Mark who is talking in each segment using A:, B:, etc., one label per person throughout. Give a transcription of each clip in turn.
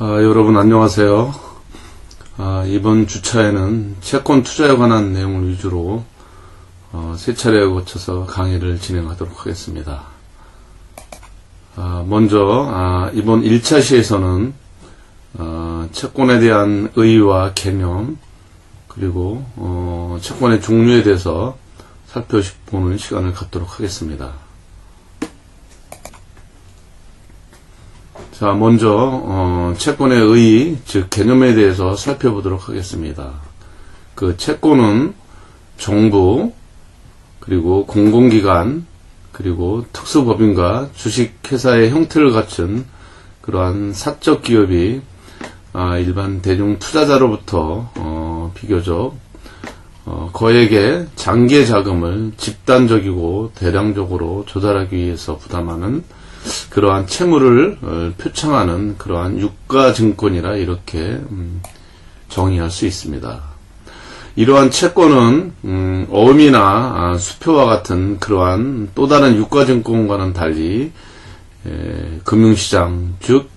A: 여러분 안녕하세요. 이번 주차에는 채권 투자에 관한 내용을 위주로 세 차례에 거쳐서 강의를 진행하도록 하겠습니다. 먼저 이번 1차 시에서는 채권에 대한 의의와 개념 그리고 채권의 종류에 대해서 살펴보는 시간을 갖도록 하겠습니다. 자, 먼저 채권의 의의, 즉 개념에 대해서 살펴보도록 하겠습니다. 그 채권은 정부, 그리고 공공기관, 그리고 특수법인과 주식회사의 형태를 갖춘 그러한 사적 기업이 일반 대중 투자자로부터 비교적 거액의 장기 자금을 집단적이고 대량적으로 조달하기 위해서 부담하는 그러한 채무를 표창하는 그러한 유가증권이라 이렇게 정의할 수 있습니다. 이러한 채권은 어음이나 수표와 같은 그러한 또 다른 유가증권과는 달리 금융시장 즉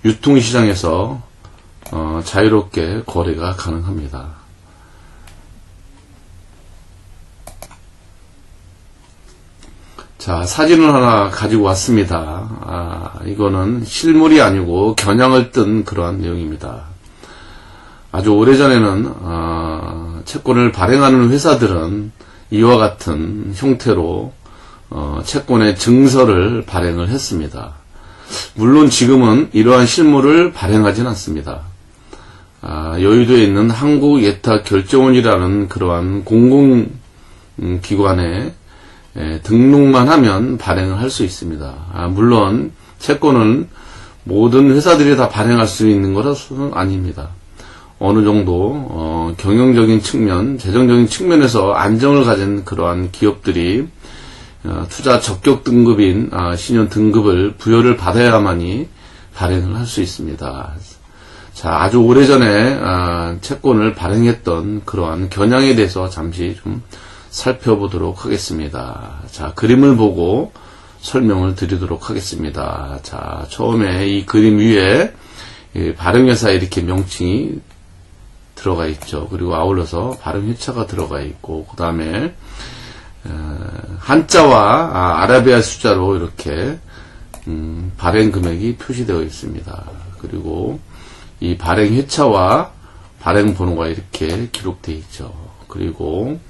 A: 유통시장에서 자유롭게 거래가 가능합니다. 자, 사진을 하나 가지고 왔습니다. 이거는 실물이 아니고 겨냥을 뜬 그러한 내용입니다. 아주 오래전에는 채권을 발행하는 회사들은 이와 같은 형태로 채권의 증서를 발행을 했습니다. 물론 지금은 이러한 실물을 발행하진 않습니다. 여의도에 있는 한국예탁결제원이라는 그러한 공공기관에 등록만 하면 발행을 할 수 있습니다. 물론 채권은 모든 회사들이 다 발행할 수 있는 것은 아닙니다. 어느 정도 경영적인 측면, 재정적인 측면에서 안정을 가진 그러한 기업들이 투자 적격 등급인 신용 등급을 부여를 받아야만이 발행을 할 수 있습니다. 자, 아주 오래전에 채권을 발행했던 그러한 겨냥에 대해서 잠시 좀 살펴보도록 하겠습니다. 자, 그림을 보고 설명을 드리도록 하겠습니다. 자, 처음에 이 그림 위에 발행회사에 이렇게 명칭이 들어가 있죠. 그리고 아울러서 발행회차가 들어가 있고, 그 다음에 한자와 아라비아 숫자로 이렇게 발행 금액이 표시되어 있습니다. 그리고 이 발행회차와 발행번호가 이렇게 기록되어 있죠. 그리고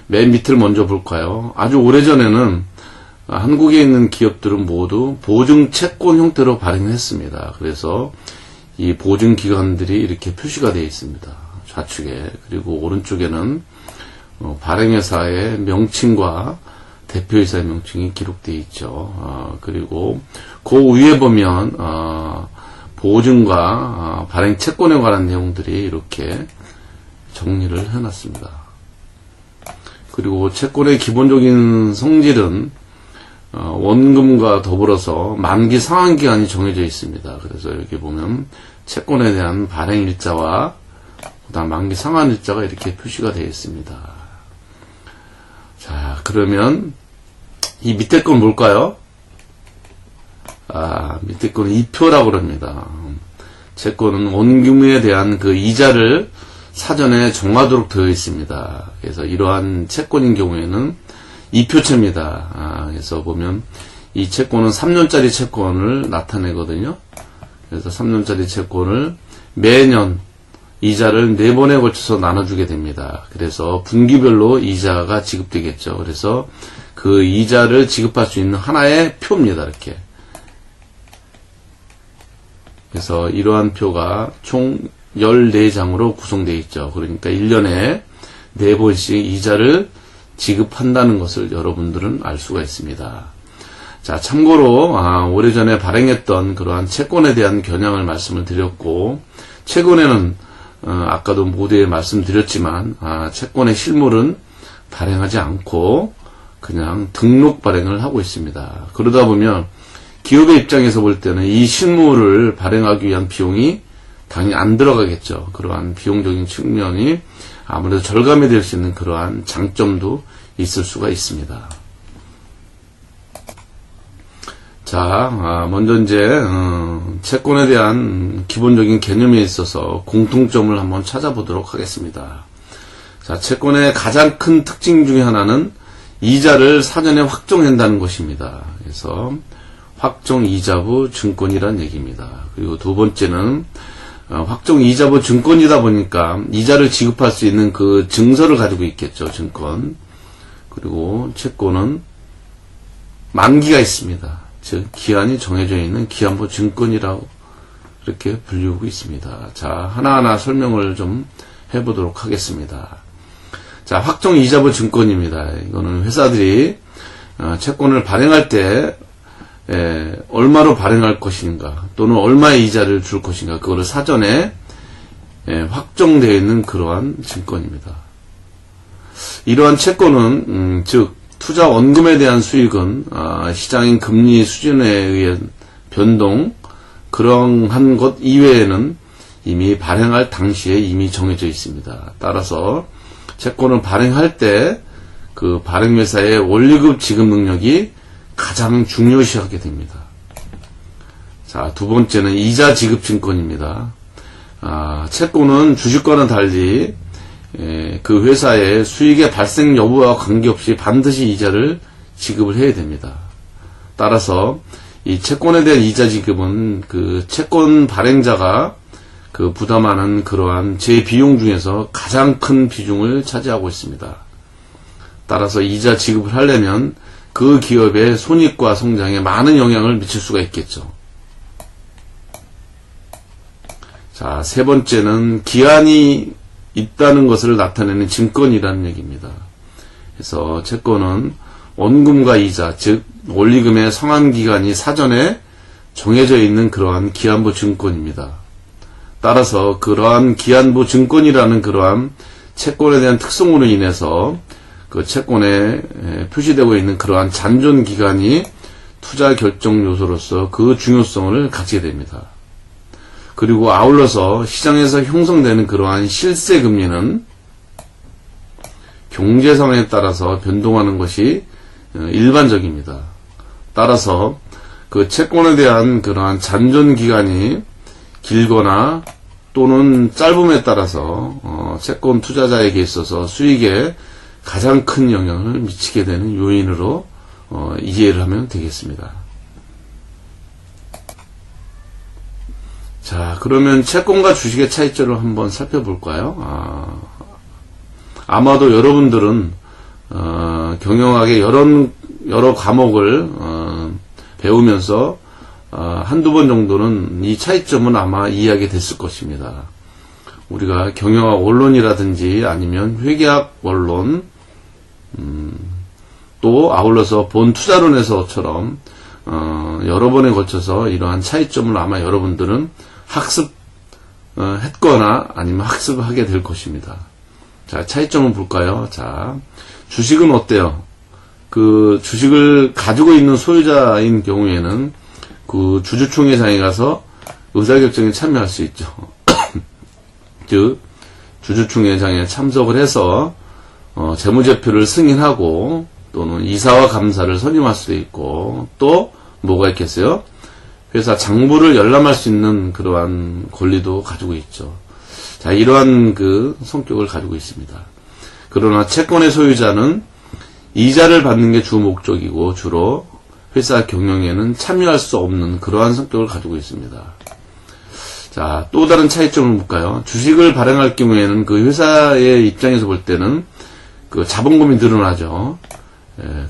A: 맨 밑을 먼저 볼까요? 아주 오래전에는 한국에 있는 기업들은 모두 보증채권 형태로 발행했습니다. 그래서 이 보증기관들이 이렇게 표시가 되어 있습니다. 좌측에. 그리고 오른쪽에는 발행회사의 명칭과 대표이사의 명칭이 기록되어 있죠. 그리고 그 위에 보면 보증과 발행채권에 관한 내용들이 이렇게 정리를 해놨습니다. 그리고 채권의 기본적인 성질은 원금과 더불어서 만기 상환기간이 정해져 있습니다. 그래서 여기 보면 채권에 대한 발행일자와 그다음 만기 상환일자가 이렇게 표시가 되어 있습니다. 자, 그러면 이 밑에 건 뭘까요? 밑에 거는 이표라고 합니다. 채권은 원금에 대한 그 이자를 사전에 정하도록 되어 있습니다. 그래서 이러한 채권인 경우에는 이표채입니다. 그래서 보면 이 채권은 3년짜리 채권을 나타내거든요. 그래서 3년짜리 채권을 매년 이자를 4번에 걸쳐서 나눠주게 됩니다. 그래서 분기별로 이자가 지급되겠죠. 그래서 그 이자를 지급할 수 있는 하나의 표입니다. 이렇게. 그래서 이러한 표가 총 14장으로 구성되어 있죠. 그러니까 1년에 4번씩 이자를 지급한다는 것을 여러분들은 알 수가 있습니다. 자, 참고로 오래전에 발행했던 그러한 채권에 대한 겨냥을 말씀을 드렸고, 최근에는 아까도 모두에 말씀드렸지만 채권의 실물은 발행하지 않고 그냥 등록 발행을 하고 있습니다. 그러다 보면 기업의 입장에서 볼 때는 이 실물을 발행하기 위한 비용이 당연히 안 들어가겠죠. 그러한 비용적인 측면이 아무래도 절감이 될 수 있는 그러한 장점도 있을 수가 있습니다. 먼저 이제 채권에 대한 기본적인 개념에 있어서 공통점을 한번 찾아보도록 하겠습니다. 자, 채권의 가장 큰 특징 중에 하나는 이자를 사전에 확정한다는 것입니다. 그래서 확정이자부 증권이란 얘기입니다. 그리고 두 번째는 확정이자부 증권이다 보니까 이자를 지급할 수 있는 그 증서를 가지고 있겠죠, 증권. 그리고 채권은 만기가 있습니다. 즉 기한이 정해져 있는 기한부 증권이라고 이렇게 불리우고 있습니다. 자, 하나하나 설명을 좀 해보도록 하겠습니다. 자, 확정이자부 증권입니다. 이거는 회사들이 채권을 발행할 때 얼마로 발행할 것인가 또는 얼마의 이자를 줄 것인가 그거를 사전에 확정되어 있는 그러한 증권입니다. 이러한 채권은 즉 투자 원금에 대한 수익은 시장인 금리 수준에 의한 변동 그러한 것 이외에는 이미 발행할 당시에 이미 정해져 있습니다. 따라서 채권을 발행할 때 그 발행회사의 원리금 지급 능력이 가장 중요시하게 됩니다. 자, 두 번째는 이자 지급 증권입니다. 채권은 주식과는 달리 그 회사의 수익의 발생 여부와 관계없이 반드시 이자를 지급을 해야 됩니다. 따라서 이 채권에 대한 이자 지급은 그 채권 발행자가 그 부담하는 그러한 제 비용 중에서 가장 큰 비중을 차지하고 있습니다. 따라서 이자 지급을 하려면 그 기업의 손익과 성장에 많은 영향을 미칠 수가 있겠죠. 자, 세 번째는 기한이 있다는 것을 나타내는 증권이라는 얘기입니다. 그래서 채권은 원금과 이자, 즉 원리금의 상환기간이 사전에 정해져 있는 그러한 기한부 증권입니다. 따라서 그러한 기한부 증권이라는 그러한 채권에 대한 특성으로 인해서 그 채권에 표시되고 있는 그러한 잔존 기간이 투자 결정 요소로서 그 중요성을 갖게 됩니다. 그리고 아울러서 시장에서 형성되는 그러한 실세 금리는 경제 상황에 따라서 변동하는 것이 일반적입니다. 따라서 그 채권에 대한 그러한 잔존 기간이 길거나 또는 짧음에 따라서 채권 투자자에게 있어서 수익에 가장 큰 영향을 미치게 되는 요인으로 이해를 하면 되겠습니다. 자, 그러면 채권과 주식의 차이점을 한번 살펴볼까요? 아마도 여러분들은 경영학의 여러 과목을 배우면서 한두 번 정도는 이 차이점은 아마 이해하게 됐을 것입니다. 우리가 경영학 원론이라든지 아니면 회계학 원론, 또 아울러서 본 투자론에서처럼 여러 번에 걸쳐서 이러한 차이점을 아마 여러분들은 학습했거나 아니면 학습하게 될 것입니다. 자, 차이점을 볼까요? 자, 주식은 어때요? 그 주식을 가지고 있는 소유자인 경우에는 그 주주총회장에 가서 의사결정에 참여할 수 있죠. 즉 주주총회장에 참석을 해서 재무제표를 승인하고 또는 이사와 감사를 선임할 수도 있고 또 뭐가 있겠어요? 회사 장부를 열람할 수 있는 그러한 권리도 가지고 있죠. 자, 이러한 그 성격을 가지고 있습니다. 그러나 채권의 소유자는 이자를 받는 게 주 목적이고 주로 회사 경영에는 참여할 수 없는 그러한 성격을 가지고 있습니다. 자, 또 다른 차이점을 볼까요? 주식을 발행할 경우에는 그 회사의 입장에서 볼 때는 그 자본금이 늘어나죠.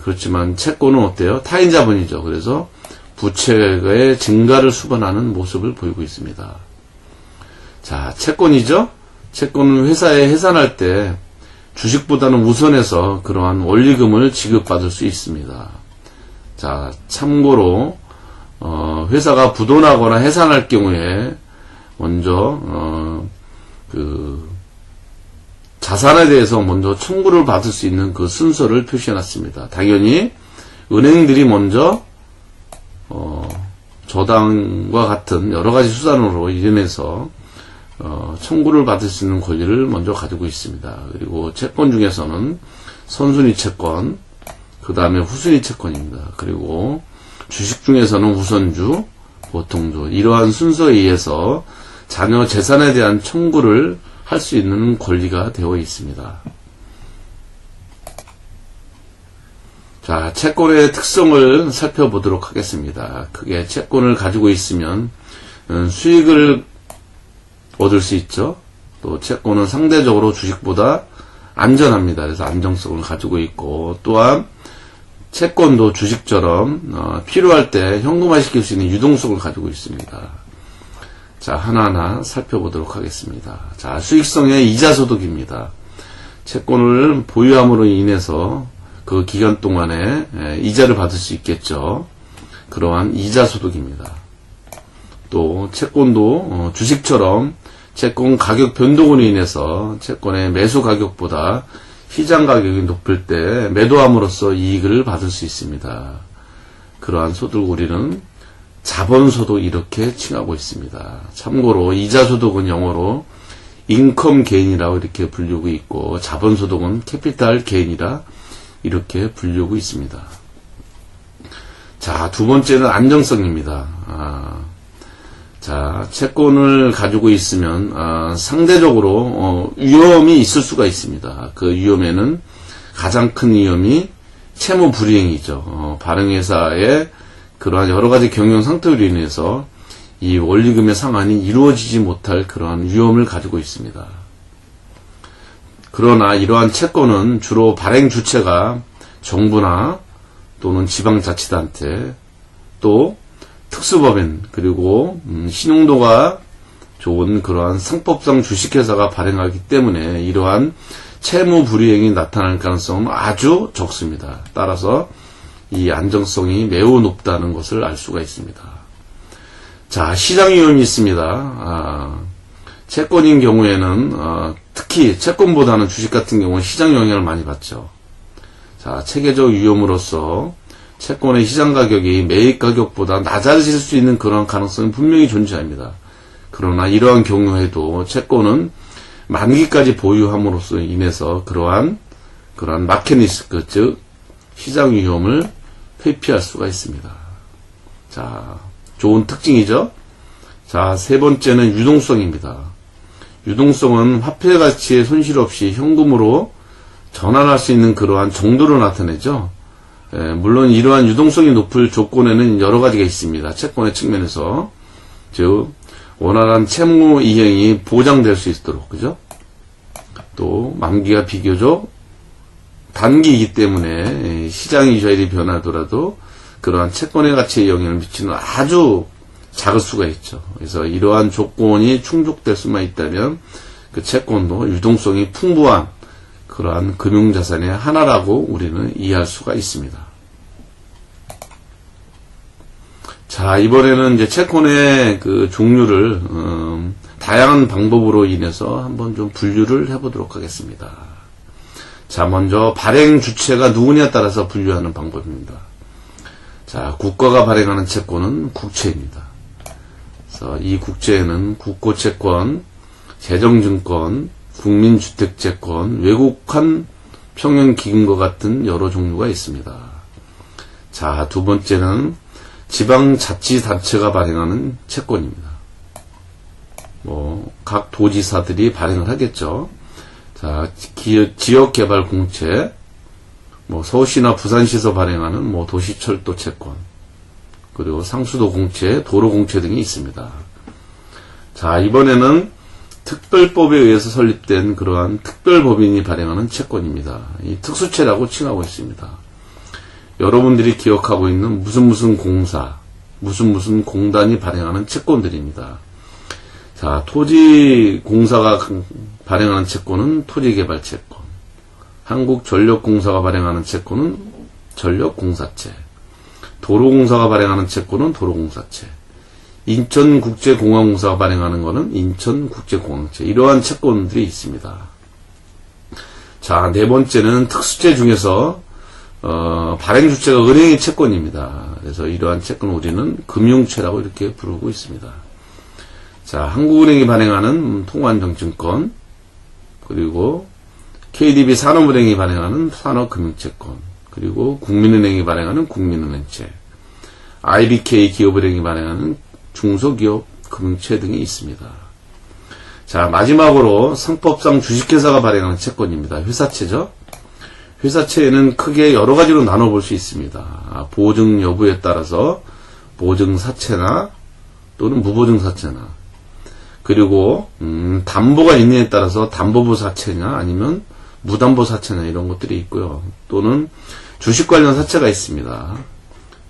A: 그렇지만 채권은 어때요? 타인 자본이죠. 그래서 부채의 증가를 수반하는 모습을 보이고 있습니다. 자, 채권이죠. 채권은 회사에 해산할 때 주식보다는 우선해서 그러한 원리금을 지급받을 수 있습니다. 자, 참고로 회사가 부도나거나 해산할 경우에 먼저 그 자산에 대해서 먼저 청구를 받을 수 있는 그 순서를 표시해놨습니다. 당연히 은행들이 먼저 저당과 같은 여러 가지 수단으로 이름해서 청구를 받을 수 있는 권리를 먼저 가지고 있습니다. 그리고 채권 중에서는 선순위 채권, 그 다음에 후순위 채권입니다. 그리고 주식 중에서는 우선주, 보통주 이러한 순서에 의해서 자녀 재산에 대한 청구를 할 수 있는 권리가 되어 있습니다. 자, 채권의 특성을 살펴보도록 하겠습니다. 크게 채권을 가지고 있으면 수익을 얻을 수 있죠. 또 채권은 상대적으로 주식보다 안전합니다. 그래서 안정성을 가지고 있고, 또한 채권도 주식처럼 필요할 때 현금화시킬 수 있는 유동성을 가지고 있습니다. 자, 하나하나 살펴보도록 하겠습니다. 자, 수익성의 이자소득입니다. 채권을 보유함으로 인해서 그 기간 동안에 이자를 받을 수 있겠죠. 그러한 이자소득입니다. 또 채권도 주식처럼 채권 가격 변동으로 인해서 채권의 매수 가격보다 시장 가격이 높을 때 매도함으로써 이익을 받을 수 있습니다. 그러한 소득을 우리는 자본소득 이렇게 칭하고 있습니다. 참고로 이자소득은 영어로 인컴 게인이라고 이렇게 불리고 있고, 자본소득은 캐피탈 게인이라 이렇게 불리고 있습니다. 자, 두 번째는 안정성입니다. 자, 채권을 가지고 있으면 상대적으로 위험이 있을 수가 있습니다. 그 위험에는 가장 큰 위험이 채무 불이행이죠. 발행회사의 그러한 여러 가지 경영 상태로 인해서 이 원리금의 상환이 이루어지지 못할 그러한 위험을 가지고 있습니다. 그러나 이러한 채권은 주로 발행 주체가 정부나 또는 지방자치단체, 또 특수법인, 그리고 신용도가 좋은 그러한 상법상 주식회사가 발행하기 때문에 이러한 채무 불이행이 나타날 가능성은 아주 적습니다. 따라서 이 안정성이 매우 높다는 것을 알 수가 있습니다. 자, 시장 위험이 있습니다. 채권인 경우에는 특히 채권보다는 주식 같은 경우는 시장 영향을 많이 받죠. 자, 체계적 위험으로서 채권의 시장 가격이 매입 가격보다 낮아질 수 있는 그런 가능성이 분명히 존재합니다. 그러나 이러한 경우에도 채권은 만기까지 보유함으로써 인해서 그러한 마켓 리스크, 즉 시장 위험을 회피할 수가 있습니다. 자, 좋은 특징이죠. 자, 세 번째는 유동성입니다. 유동성은 화폐 가치의 손실 없이 현금으로 전환할 수 있는 그러한 정도로 나타내죠. 물론 이러한 유동성이 높을 조건에는 여러 가지가 있습니다. 채권의 측면에서, 즉 원활한 채무 이행이 보장될 수 있도록, 그죠? 또 만기가 비교적 단기이기 때문에 시장 이자율이 변하더라도 그러한 채권의 가치에 영향을 미치는 아주 작을 수가 있죠. 그래서 이러한 조건이 충족될 수만 있다면 그 채권도 유동성이 풍부한 그러한 금융자산의 하나라고 우리는 이해할 수가 있습니다. 자, 이번에는 이제 채권의 그 종류를 다양한 방법으로 인해서 한번 좀 분류를 해보도록 하겠습니다. 자, 먼저 발행 주체가 누구냐에 따라서 분류하는 방법입니다. 자, 국가가 발행하는 채권은 국채입니다. 그래서 이 국채에는 국고채권, 재정증권, 국민주택채권, 외국환 평형기금과 같은 여러 종류가 있습니다. 자, 두 번째는 지방자치단체가 발행하는 채권입니다. 각 도지사들이 발행을 하겠죠. 자, 지역개발공채, 서울시나 부산시에서 발행하는 도시철도 채권, 그리고 상수도 공채, 도로 공채 등이 있습니다. 자, 이번에는 특별법에 의해서 설립된 그러한 특별법인이 발행하는 채권입니다. 이 특수채라고 칭하고 있습니다. 여러분들이 기억하고 있는 무슨 공사, 무슨 공단이 발행하는 채권들입니다. 자, 토지공사가 발행하는 채권은 토지개발채권, 한국전력공사가 발행하는 채권은 전력공사채, 도로공사가 발행하는 채권은 도로공사채, 인천국제공항공사가 발행하는 것은 인천국제공항채, 이러한 채권들이 있습니다. 자, 네 번째는 특수채 중에서 발행 주체가 은행의 채권입니다. 그래서 이러한 채권을 우리는 금융채라고 이렇게 부르고 있습니다. 자, 한국은행이 발행하는 통화안정증권, 그리고 KDB 산업은행이 발행하는 산업금융채권, 그리고 국민은행이 발행하는 국민은행채, IBK 기업은행이 발행하는 중소기업 금융채 등이 있습니다. 자, 마지막으로 상법상 주식회사가 발행하는 채권입니다. 회사채죠. 회사채에는 크게 여러 가지로 나눠볼 수 있습니다. 보증 여부에 따라서 보증사채나 또는 무보증사채나, 그리고 담보가 있느냐에 따라서 담보부 사채냐 아니면 무담보 사채냐 이런 것들이 있고요. 또는 주식 관련 사채가 있습니다.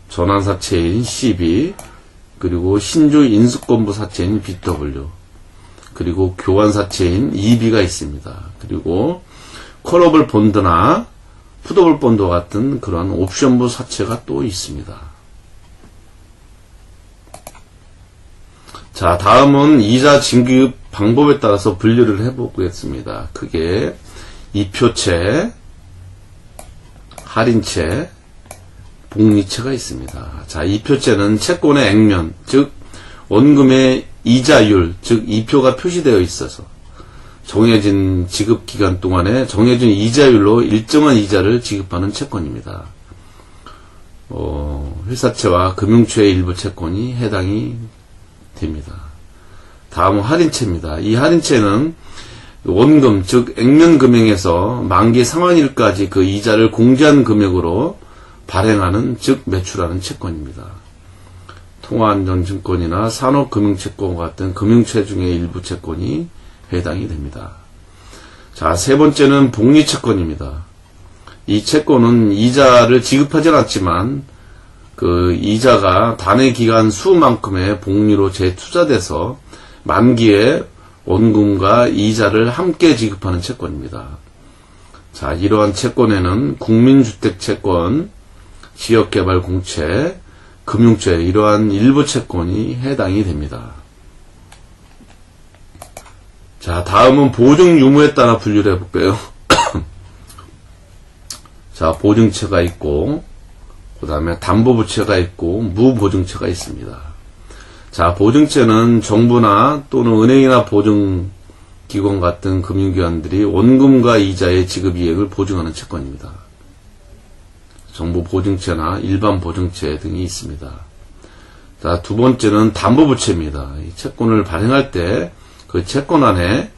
A: 전환사채인 CB, 그리고 신주 인수권부 사채인 BW, 그리고 교환사채인 EB가 있습니다. 그리고 콜러블 본드나 풋오블 본드와 같은 그러한 옵션부 사채가 또 있습니다. 자, 다음은 이자 징급 방법에 따라서 분류를 해보겠습니다. 크게 이표채, 할인채, 복리채가 있습니다. 자, 이표채는 채권의 액면, 즉 원금의 이자율, 즉 이표가 표시되어 있어서 정해진 지급 기간 동안에 정해진 이자율로 일정한 이자를 지급하는 채권입니다. 회사채와 금융채의 일부 채권이 해당이 됩니다. 다음은 할인채입니다. 이 할인채는 원금, 즉 액면 금액에서 만기 상환일까지 그 이자를 공제한 금액으로 발행하는, 즉 매출하는 채권입니다. 통화안전증권이나 산업금융채권과 같은 금융채 중의 일부 채권이 해당이 됩니다. 자, 세 번째는 복리채권입니다. 이 채권은 이자를 지급하지 않았지만 그 이자가 단회 기간 수만큼의 복리로 재투자돼서 만기에 원금과 이자를 함께 지급하는 채권입니다. 자, 이러한 채권에는 국민주택채권, 지역개발공채, 금융채 이러한 일부 채권이 해당이 됩니다. 자, 다음은 보증 유무에 따라 분류를 해볼게요. 자, 보증채가 있고 그 다음에 담보부채가 있고 무보증채가 있습니다. 자, 보증채는 정부나 또는 은행이나 보증기관 같은 금융기관들이 원금과 이자의 지급 이익을 보증하는 채권입니다. 정부 보증채나 일반 보증채 등이 있습니다. 자, 두 번째는 담보부채입니다. 이 채권을 발행할 때 그 채권 안에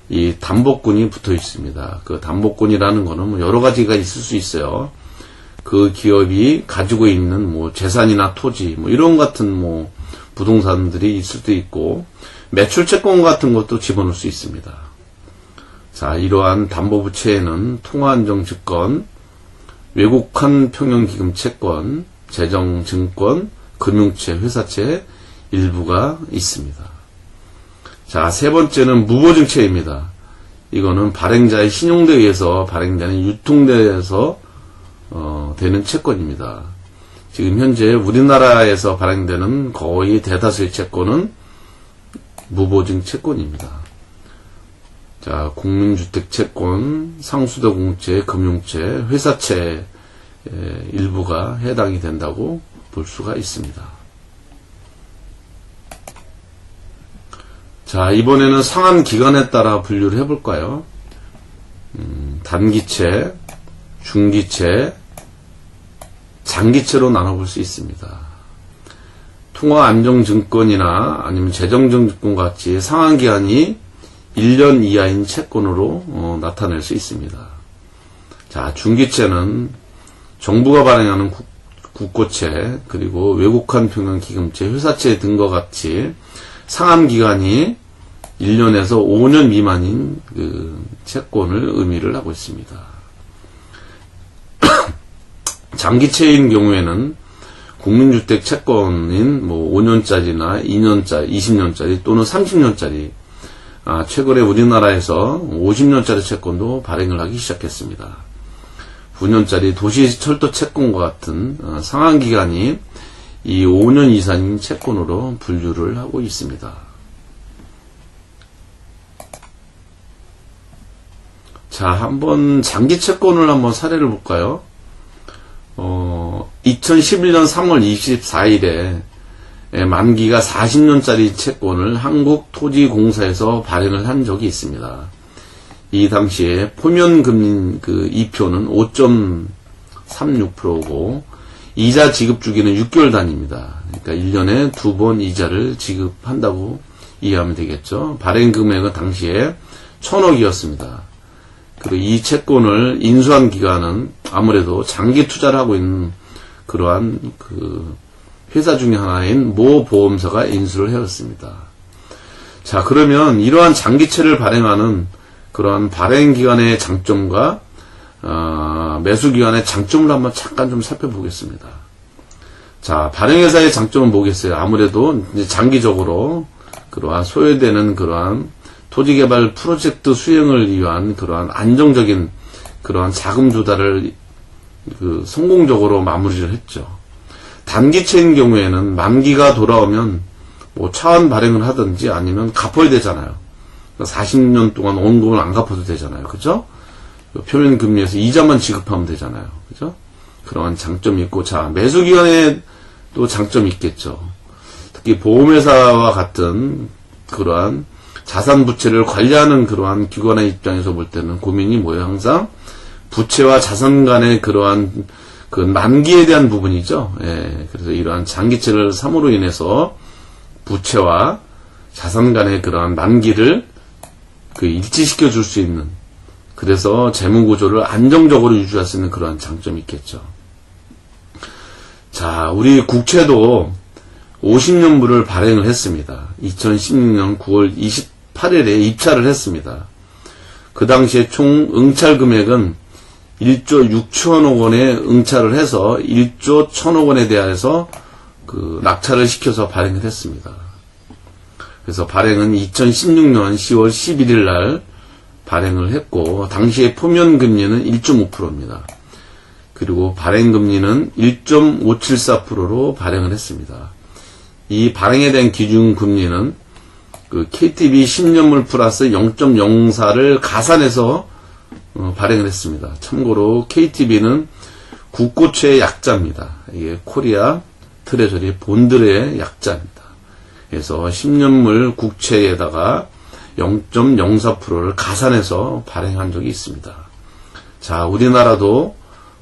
A: 이 담보권이 붙어 있습니다. 그 담보권이라는 거는 뭐 여러 가지가 있을 수 있어요. 그 기업이 가지고 있는 뭐 재산이나 토지, 뭐 이런 같은 뭐 부동산들이 있을 수도 있고, 매출 채권 같은 것도 집어넣을 수 있습니다. 자, 이러한 담보부채에는 통화안정증권, 외국환 평형기금 채권, 재정증권, 금융채, 회사채 일부가 있습니다. 자, 세 번째는 무보증채입니다. 이거는 발행자의 신용도에 의해서 발행되는 유통돼서 되는 채권입니다. 지금 현재 우리나라에서 발행되는 거의 대다수의 채권은 무보증 채권입니다. 자, 국민주택채권, 상수도공채, 금융채, 회사채 일부가 해당이 된다고 볼 수가 있습니다. 자, 이번에는 상환 기간에 따라 분류를 해볼까요? 단기채, 중기채, 장기채로 나눠볼 수 있습니다. 통화안정증권이나 아니면 재정증권 같이 상환기간이 1년 이하인 채권으로 나타낼 수 있습니다. 자, 중기채는 정부가 발행하는 국고채, 그리고 외국환 평형기금채, 회사채 등과 같이 상환기간이 1년에서 5년 미만인 그 채권을 의미를 하고 있습니다. 장기채인 경우에는 국민주택 채권인 뭐 5년짜리나 2년짜리, 20년짜리 또는 30년짜리, 최근에 우리나라에서 50년짜리 채권도 발행을 하기 시작했습니다. 9년짜리 도시철도 채권과 같은 상환기간이 이 5년 이상인 채권으로 분류를 하고 있습니다. 자, 한번 장기 채권을 한번 사례를 볼까요? 2011년 3월 24일에 만기가 40년짜리 채권을 한국토지공사에서 발행을 한 적이 있습니다. 이 당시에 포면금리 그 2표는 5.36%고 이자 지급 주기는 6개월 단위입니다. 그러니까 1년에 2번 이자를 지급한다고 이해하면 되겠죠. 발행 금액은 당시에 1,000억이었습니다. 그리고 이 채권을 인수한 기간은 아무래도 장기 투자를 하고 있는 그러한 그 회사 중에 하나인 모 보험사가 인수를 해왔습니다. 자, 그러면 이러한 장기채를 발행하는 그러한 발행 기간의 장점과 매수 기간의 장점을 한번 잠깐 좀 살펴보겠습니다. 자, 발행회사의 장점은 뭐겠어요? 아무래도 이제 장기적으로 그러한 소요되는 그러한 토지개발 프로젝트 수행을 위한 그러한 안정적인 그러한 자금 조달을 성공적으로 마무리를 했죠. 단기채인 경우에는 만기가 돌아오면 뭐 차환 발행을 하든지 아니면 갚아야 되잖아요. 40년 동안 원금을 안 갚아도 되잖아요. 그죠? 표면 금리에서 이자만 지급하면 되잖아요. 그죠? 그러한 장점이 있고, 자, 매수 기간에 또 장점이 있겠죠. 특히 보험회사와 같은 그러한 자산 부채를 관리하는 그러한 기관의 입장에서 볼 때는 고민이 뭐예요? 항상 부채와 자산 간의 그러한 그 만기에 대한 부분이죠. 예, 그래서 이러한 장기채를 삼으로 인해서 부채와 자산 간의 그러한 만기를 일치시켜 줄 수 있는, 그래서 재무 구조를 안정적으로 유지할 수 있는 그러한 장점이 있겠죠. 자, 우리 국채도 50년부를 발행을 했습니다. 2016년 9월 28일에 입찰을 했습니다. 그 당시에 총 응찰 금액은 1조 6천억 원에 응찰을 해서 1조 1천억 원에 대해서 낙찰을 시켜서 발행을 했습니다. 그래서 발행은 2016년 10월 11일 날 발행을 했고, 당시에 표면 금리는 1.5%입니다. 그리고 발행 금리는 1.574%로 발행을 했습니다. 이 발행에 대한 기준 금리는 KTB 10년물 플러스 0.04를 가산해서 발행을 했습니다. 참고로 KTB는 국고채의 약자입니다. 이게 코리아 트레저리 본드의 약자입니다. 그래서 10년물 국채에다가 0.04%를 가산해서 발행한 적이 있습니다. 자, 우리나라도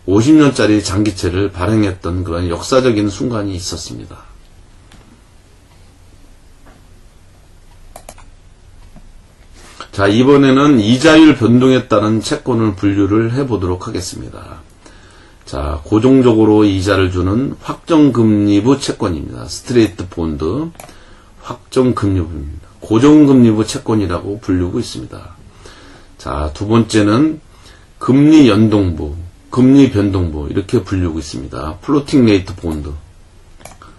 A: 50년짜리 장기채를 발행했던 그런 역사적인 순간이 있었습니다. 자, 이번에는 이자율 변동에 따른 채권을 분류를 해보도록 하겠습니다. 자, 고정적으로 이자를 주는 확정금리부 채권입니다. 스트레이트 본드, 확정금리부입니다. 고정금리부 채권이라고 부르고 있습니다. 자, 두 번째는 금리 연동부, 금리 변동부 이렇게 부르고 있습니다. 플로팅 레이트 본드.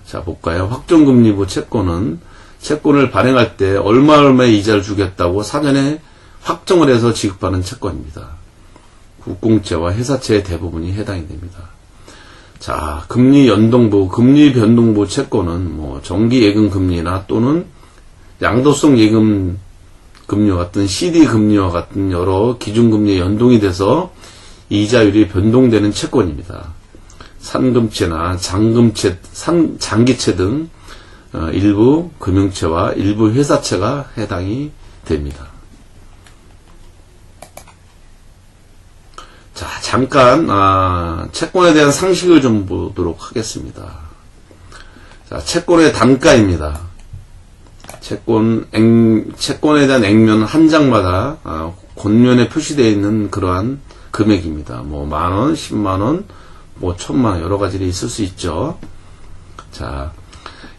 A: 자, 볼까요? 확정금리부 채권은 채권을 발행할 때 얼마의 이자를 주겠다고 사전에 확정을 해서 지급하는 채권입니다. 국공채와 회사채의 대부분이 해당이 됩니다. 자, 금리 연동부, 금리 변동부 채권은 뭐 정기 예금 금리나 또는 양도성 예금 금리와 같은 CD 금리와 같은 여러 기준 금리에 연동이 돼서 이자율이 변동되는 채권입니다. 산금채나 장기채 등 일부 금융채와 일부 회사채가 해당이 됩니다. 자, 잠깐 채권에 대한 상식을 좀 보도록 하겠습니다. 자, 채권의 단가입니다. 채권에 대한 액면 한 장마다 겉면에 표시되어 있는 그러한 금액입니다. 뭐 만원, 10만원, 뭐 1000만원 여러 가지로 있을 수 있죠. 자,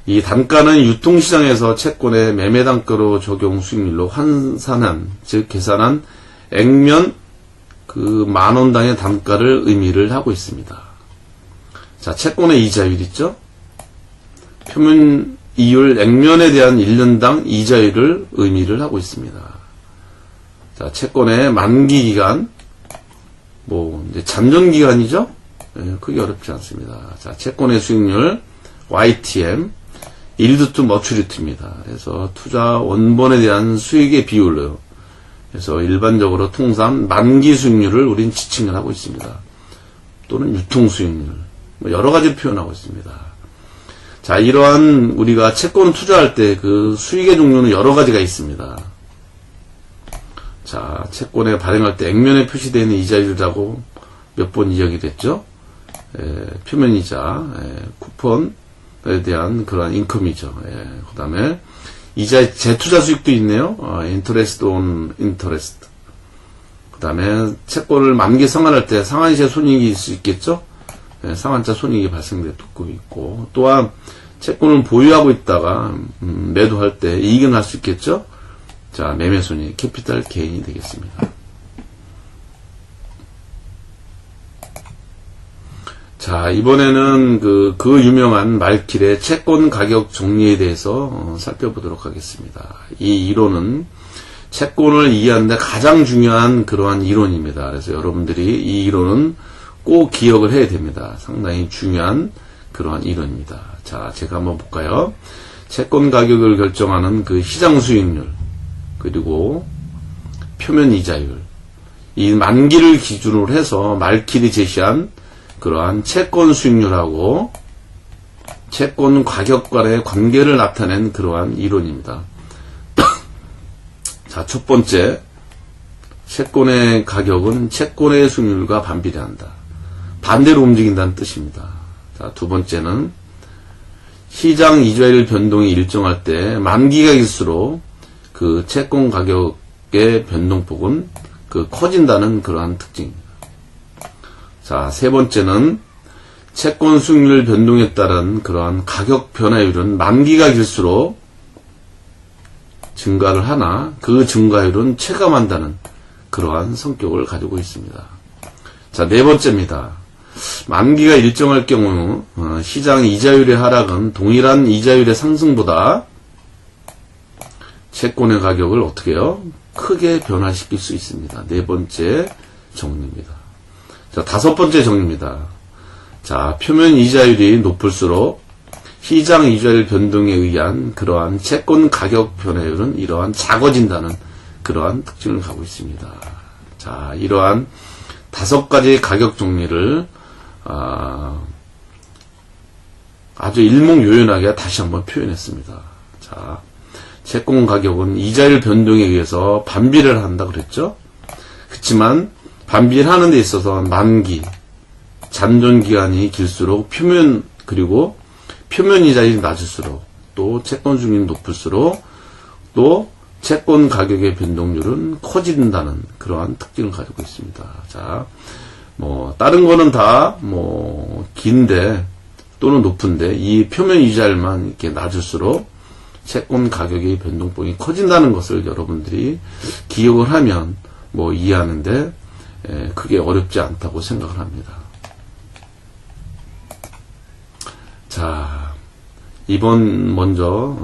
A: 이 단가는 유통시장에서 채권의 매매단가로 적용 수익률로 환산한, 즉 계산한 액면 만원당의 단가를 의미를 하고 있습니다. 자, 채권의 이자율 있죠? 표면 이율 액면에 대한 1년당 이자율을 의미를 하고 있습니다. 자, 채권의 만기 기간, 이제 잔존 기간이죠? 네, 크게 어렵지 않습니다. 자, 채권의 수익률, YTM, Yield to Maturity입니다. 그래서 투자 원본에 대한 수익의 비율로, 그래서 일반적으로 통상 만기 수익률을 우린 지칭을 하고 있습니다. 또는 유통 수익률, 여러 가지 표현하고 있습니다. 자, 이러한 우리가 채권 투자할 때 그 수익의 종류는 여러 가지가 있습니다. 자, 채권에 발행할 때 액면에 표시되어 있는 이자율이라고 몇 번 이야기 됐죠? 표면이자, 쿠폰에 대한 그러한 인컴이죠. 그 다음에 이자의 재투자 수익도 있네요. interest on interest. 그 다음에 채권을 만기 상환할 때 상환세 손익이 있을 수 있겠죠. 상환자 손익이 발생되고 있고, 또한 채권을 보유하고 있다가 매도할 때 이익을 날 수 있겠죠. 자, 매매 손익, 캐피탈 게인이 되겠습니다. 자, 이번에는 그 유명한 말킬의 채권 가격 정리에 대해서 살펴보도록 하겠습니다. 이 이론은 채권을 이해하는데 가장 중요한 그러한 이론입니다. 그래서 여러분들이 이 이론은 꼭 기억을 해야 됩니다. 상당히 중요한 그러한 이론입니다. 자, 제가 한번 볼까요? 채권 가격을 결정하는 그 시장 수익률, 그리고 표면 이자율, 이 만기를 기준으로 해서 말킬이 제시한 그러한 채권 수익률하고 채권 가격 간의 관계를 나타낸 그러한 이론입니다. 자, 첫 번째, 채권의 가격은 채권의 수익률과 반비례한다. 반대로 움직인다는 뜻입니다. 자, 두 번째는 시장 이자율 변동이 일정할 때 만기가 길수록 그 채권 가격의 변동폭은 커진다는 그러한 특징입니다. 자, 세 번째는 채권 수익률 변동에 따른 그러한 가격 변화율은 만기가 길수록 증가를 하나 그 증가율은 체감한다는 그러한 성격을 가지고 있습니다. 자, 네 번째입니다. 만기가 일정할 경우 시장 이자율의 하락은 동일한 이자율의 상승보다 채권의 가격을 어떻게 해요? 크게 변화시킬 수 있습니다. 네 번째 정리입니다. 자, 다섯 번째 정리입니다. 자, 표면 이자율이 높을수록 시장 이자율 변동에 의한 그러한 채권 가격 변화율은 이러한 작아진다는 그러한 특징을 갖고 있습니다. 자, 이러한 다섯 가지 가격 정리를 아주 일목요연하게 다시 한번 표현했습니다. 자, 채권 가격은 이자율 변동에 의해서 반비례를 한다 그랬죠? 그렇지만 반비례를 하는 데 있어서 만기, 잔존 기간이 길수록 그리고 표면 이자율이 낮을수록 또 채권 수익률이 높을수록 또 채권 가격의 변동률은 커진다는 그러한 특징을 가지고 있습니다. 자, 다른 거는 다 긴데 또는 높은데 이 표면 이자율만 이렇게 낮을수록 채권 가격의 변동폭이 커진다는 것을 여러분들이 기억을 하면 이해하는데 크게 어렵지 않다고 생각을 합니다. 자, 이번 먼저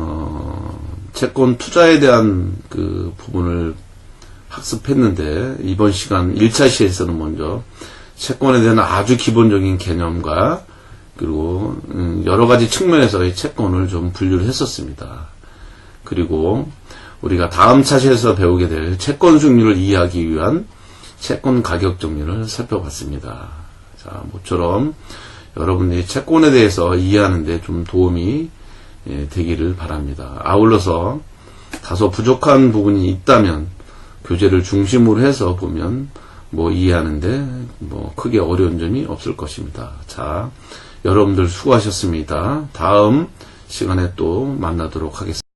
A: 채권 투자에 대한 그 부분을 학습했는데 이번 시간 1차 시에서는 먼저 채권에 대한 아주 기본적인 개념과 그리고 여러 가지 측면에서의 채권을 좀 분류를 했었습니다. 그리고 우리가 다음 차시에서 배우게 될 채권 수익률을 이해하기 위한 채권 가격 정리를 살펴봤습니다. 자, 모처럼 여러분들이 채권에 대해서 이해하는 데 좀 도움이 되기를 바랍니다. 아울러서 다소 부족한 부분이 있다면 교재를 중심으로 해서 보면 이해하는데 크게 어려운 점이 없을 것입니다. 자, 여러분들 수고하셨습니다. 다음 시간에 또 만나도록 하겠습니다.